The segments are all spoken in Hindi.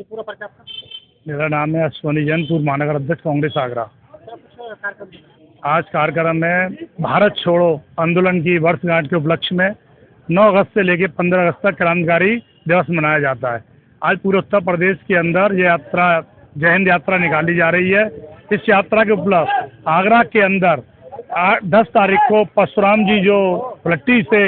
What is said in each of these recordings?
जी, पूरा परिचय आपका? मेरा नाम है अश्वनी जैन, पूर्व महानगर अध्यक्ष कांग्रेस आगरा। सर, कुछ कार्यक्रम आज कार्यक्रम में भारत छोड़ो आंदोलन की वर्षगांठ के उपलक्ष्य में 9 अगस्त से लेकर 15 अगस्त तक क्रांतिकारी दिवस मनाया जाता है। आज पूरे उत्तर प्रदेश के अंदर ये यात्रा जय हिंद यात्रा निकाली जा रही है। इस यात्रा के उपलक्ष्य आगरा के अंदर 10 तारीख को परशुराम जी जो फुलट्टी से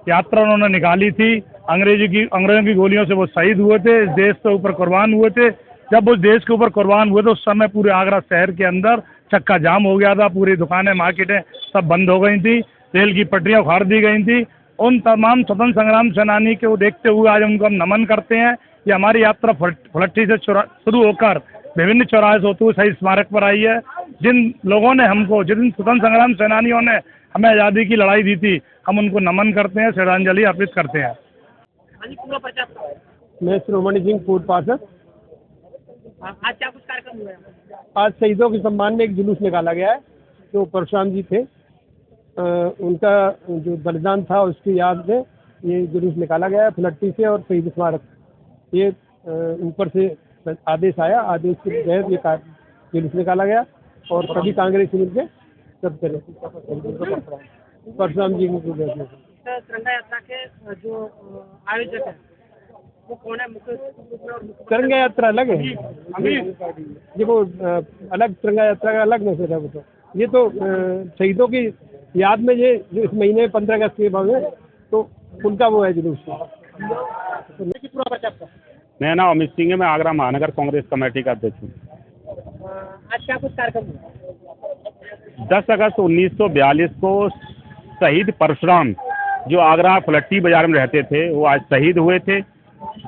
यात्रा उन्होंने निकाली थी, अंग्रेजों की गोलियों से वो शहीद हुए थे, इस देश के ऊपर कुर्बान हुए थे। जब उस देश के ऊपर कुर्बान हुए तो उस समय पूरे आगरा शहर के अंदर चक्का जाम हो गया था, पूरी दुकानें मार्केटें सब बंद हो गई थी, रेल की पटरियां उखाड़ दी गई थी। उन तमाम स्वतंत्र संग्राम सेनानी को देखते हुए आज उनको हम नमन करते हैं। ये हमारी यात्रा फुलट्टी से शुरू होकर विभिन्न चौराहे से होते हुए शहीद स्मारक पर आई है। जिन लोगों ने हमको, जिन स्वतंत्र संग्राम सेनानियों ने हमें आज़ादी की लड़ाई दी थी, हम उनको नमन करते हैं, श्रद्धांजलि अर्पित करते हैं। पूरा परिचय आपका? मैं श्रोमणी सिंह फूड पार्षद। आज क्या कुछ कार्यक्रम हुआ है? आज शहीदों के सम्मान में एक जुलूस निकाला गया है। जो परशुराम जी थे, उनका जो बलिदान था उसकी याद में ये जुलूस निकाला गया है फुलट्टी से और शहीद स्मारक। ये ऊपर से आदेश आया, आदेश के तहत ये जुलूस निकाला गया और सभी कांग्रेस मिलकर सब चले परशुराम जी को देखने। तिरंगा यात्रा के जो आयोजक है वो कौन है? मुख्य तिरंगा यात्रा अलग है, देखो अलग तिरंगा यात्रा का अलग मैसेज है। वो तो ये तो शहीदों की याद में ये जो इस महीने 15 अगस्त के बाद है तो उनका वो है जुलूस। पूरा परिचय आपका? मेरा नाम अमित सिंह है, मैं आगरा महानगर कांग्रेस कमेटी का अध्यक्ष हूँ। आज क्या कुछ कार्यक्रम हुआ? 10 अगस्त 1942 को शहीद परशुराम जो आगरा फुलट्टी बाजार में रहते थे वो आज शहीद हुए थे।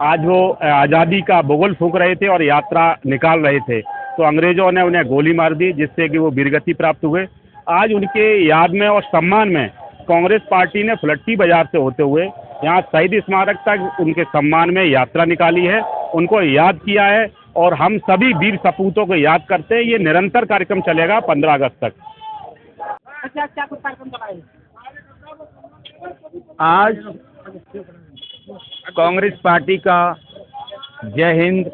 आज वो आज़ादी का बुगल फूंक रहे थे और यात्रा निकाल रहे थे, तो अंग्रेजों ने उन्हें गोली मार दी जिससे कि वो वीरगति प्राप्त हुए। आज उनके याद में और सम्मान में कांग्रेस पार्टी ने फुलट्टी बाजार से होते हुए यहाँ शहीद स्मारक तक उनके सम्मान में यात्रा निकाली है, उनको याद किया है और हम सभी वीर सपूतों को याद करते हैं। ये निरंतर कार्यक्रम चलेगा 15 अगस्त तक। अच्छा, क्या कुछ कार्यक्रम चलाए? आज कांग्रेस पार्टी का जय हिंद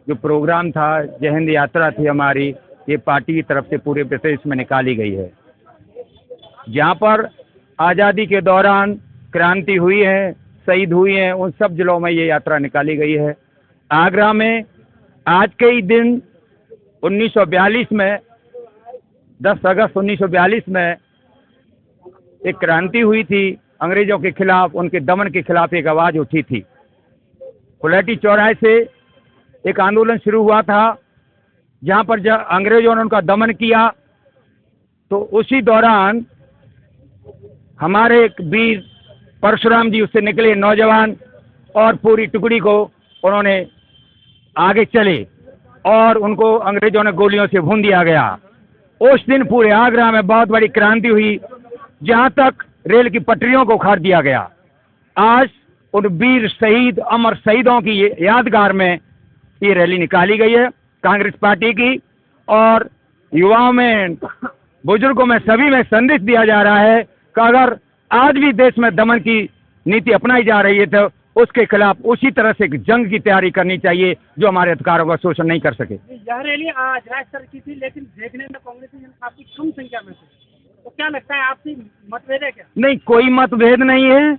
जो प्रोग्राम था, जय हिंद यात्रा थी हमारी, ये पार्टी की तरफ से पूरे प्रदेश में निकाली गई है। जहाँ पर आज़ादी के दौरान क्रांति हुई है, शहीद हुई हैं, उन सब जिलों में ये यात्रा निकाली गई है। आगरा में आज के ही दिन 1942 में 10 अगस्त 1942 में एक क्रांति हुई थी अंग्रेजों के खिलाफ, उनके दमन के खिलाफ एक आवाज़ उठी थी। फुलट्टी चौराहे से एक आंदोलन शुरू हुआ था जहाँ पर जब अंग्रेजों ने उनका दमन किया तो उसी दौरान हमारे एक वीर परशुराम जी उससे निकले नौजवान और पूरी टुकड़ी को उन्होंने आगे चले और उनको अंग्रेजों ने गोलियों से भून दिया गया। उस दिन पूरे आगरा में बहुत बड़ी क्रांति हुई, जहाँ तक रेल की पटरियों को उखाड़ दिया गया। आज उन वीर शहीद अमर शहीदों की यादगार में ये रैली निकाली गई है कांग्रेस पार्टी की, और युवाओं में, बुजुर्गों में, सभी में संदेश दिया जा रहा है कि अगर आज भी देश में दमन की नीति अपनाई जा रही है तो उसके खिलाफ उसी तरह से एक जंग की तैयारी करनी चाहिए जो हमारे अधिकारों का शोषण नहीं कर सके। यह रैली आज राज्य स्तर की थी, लेकिन देखने में कांग्रेस में काफी कम संख्या में थे, तो क्या लगता है आपसी मतभेद है क्या? नहीं, कोई मतभेद नहीं है।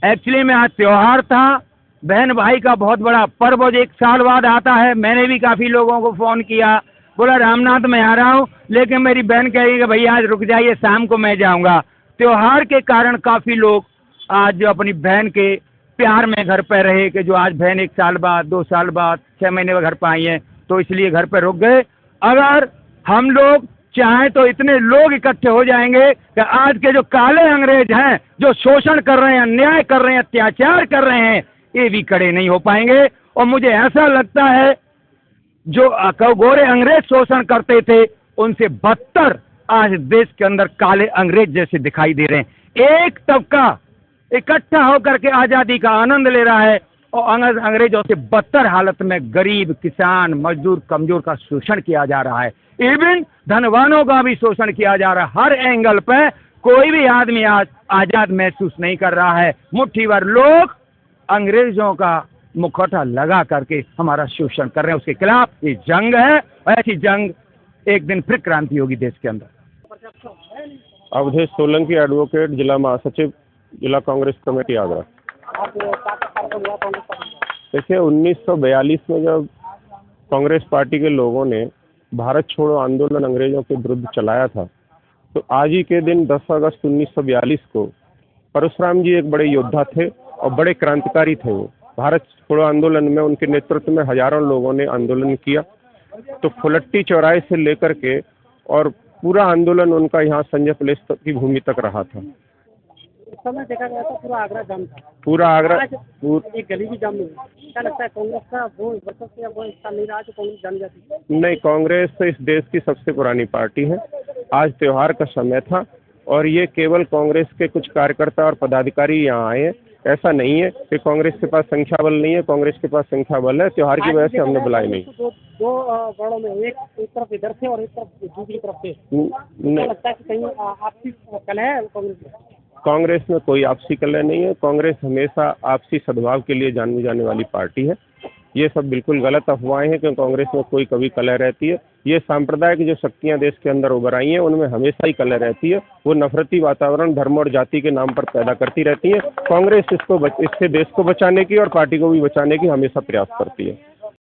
एक्चुअली में आज त्योहार था, बहन भाई का बहुत बड़ा पर्व जो 1 साल बाद आता है। मैंने भी काफ़ी लोगों को फ़ोन किया, बोला रामनाथ मैं आ रहा हूँ, लेकिन मेरी बहन कह रही है भैया आज रुक जाइए, शाम को मैं जाऊँगा। त्योहार के कारण काफ़ी लोग आज जो अपनी बहन के प्यार में घर पर रहे कि जो आज बहन 1 साल बाद, 2 साल बाद, 6 महीने में घर पर आई है, तो इसलिए घर पर रुक गए। अगर हम लोग चाहें तो इतने लोग इकट्ठे हो जाएंगे कि आज के जो काले अंग्रेज हैं, जो शोषण कर रहे हैं, अन्याय कर रहे हैं, अत्याचार कर रहे हैं, ये भी खड़े नहीं हो पाएंगे। और मुझे ऐसा लगता है जो गोरे अंग्रेज शोषण करते थे उनसे बदतर आज देश के अंदर काले अंग्रेज जैसे दिखाई दे रहे हैं। एक तबका इकट्ठा होकर के आज़ादी का आनंद ले रहा है और अंग्रेजों से बदतर हालत में गरीब, किसान, मजदूर, कमजोर का शोषण किया जा रहा है। इवन धनवानों का भी शोषण किया जा रहा है। हर एंगल पे कोई भी आदमी आज आज़ाद महसूस नहीं कर रहा है। मुट्ठी भर लोग अंग्रेजों का मुखौटा लगा करके हमारा शोषण कर रहे हैं। उसके खिलाफ ये जंग है, और ऐसी जंग एक दिन फिर क्रांति होगी देश के अंदर। अवधेश सोलंकी, एडवोकेट, जिला महासचिव, जिला कांग्रेस कमेटी आगरा। देखिए 1942 में जब कांग्रेस पार्टी के लोगों ने भारत छोड़ो आंदोलन अंग्रेजों के विरुद्ध चलाया था, तो आज ही के दिन 10 अगस्त 1942 को परशुराम जी एक बड़े योद्धा थे और बड़े क्रांतिकारी थे। वो भारत छोड़ो आंदोलन में उनके नेतृत्व में हजारों लोगों ने आंदोलन किया। तो फुलट्टी चौराहे से लेकर के और पूरा आंदोलन उनका यहाँ संजय प्लेस की भूमि तक रहा था। उस समय देखा गया था पूरा आगरा जाम था। पूरा आगरा एक गली भी जाम नहीं हुई। क्या लगता है कांग्रेस का वो वर्चस्व या वो हिस्सा नहीं रहा जो कांग्रेस जान जाती? नहीं, कांग्रेस तो इस देश की सबसे पुरानी पार्टी है। आज त्योहार का समय था और ये केवल कांग्रेस के कुछ कार्यकर्ता और पदाधिकारी यहाँ आए हैं। ऐसा नहीं है कि कांग्रेस के पास संख्या बल नहीं है, कांग्रेस के पास संख्या बल है। त्योहार की वजह से हमने बुलाए नहीं। दो बड़ों में एक तरफ इधर थे और एक तरफ दूसरी तरफ थे। क्या लगता है कि कहीं आपसी कलह है कांग्रेस में? कांग्रेस में कोई आपसी कलह नहीं है। कांग्रेस हमेशा आपसी सद्भाव के लिए जानी जाने वाली पार्टी है। ये सब बिल्कुल गलत अफवाहें हैं कि कांग्रेस में कोई कभी कलह रहती है। ये सांप्रदायिक जो शक्तियां देश के अंदर उभर आई हैं उनमें हमेशा ही कलह रहती है। वो नफरती वातावरण धर्म और जाति के नाम पर पैदा करती रहती है। कांग्रेस इससे देश को बचाने की और पार्टी को भी बचाने की हमेशा प्रयास करती है।